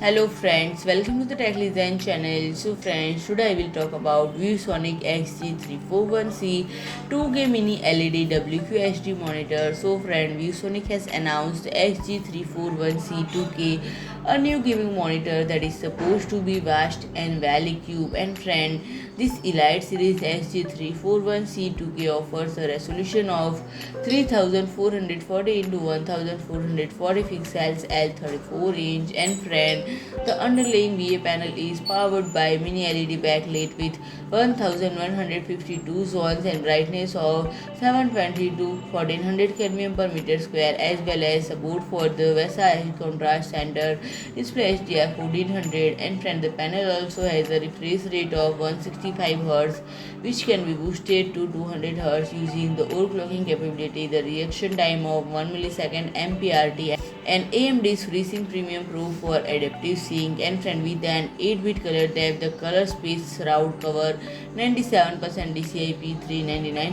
Hello friends, welcome to the Tech Design channel. So friends, today I will talk about Viewsonic XG341C-2K mini LED WQHD monitor. So friend, Viewsonic has announced XG341C-2K, a new gaming monitor that is supposed to be vast and valley cube. And friend, this Elite series XG341C-2K offers a resolution of 3440 x 1440 pixels L34 inch. And friend, the underlying VA panel is powered by mini LED backlight with 1152 zones and brightness of 720 to 1400 Kelvin per meter square, as well as support for the VESA contrast standard DisplayHDR 1400. And friend, the panel also has a refresh rate of 165 Hz, which can be boosted to 200 Hz using the overclocking capability, the reaction time of 1 millisecond MPRT, and AMD's Freesync Premium Pro for adaptive sync. And friend, with an 8-bit color depth, the color space route cover 97% DCI-P3,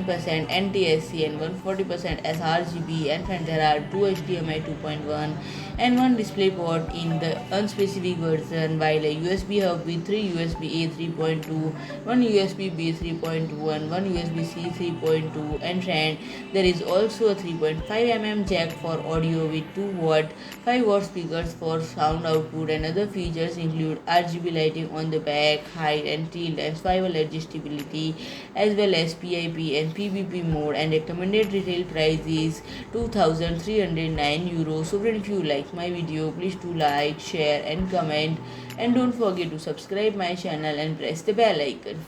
99% NTSC, and 140% sRGB. And friend, there are 2 HDMI 2.1 and 1 display port in the unspecified version, while a USB hub with 3 USB A 3.2, 1 USB B 3.2, and 1 USB C 3.2. And friend, there is also a 3.5 jack for audio with 2 watt 5 watt speakers for sound output. And other features include RGB lighting on the back, height and tilt and swivel adjustability, as well as PIP and PBP mode. And recommended retail price is €2,309. So friend, if you like my video, please do like, share and comment, and don't forget to subscribe my channel and press the bell icon.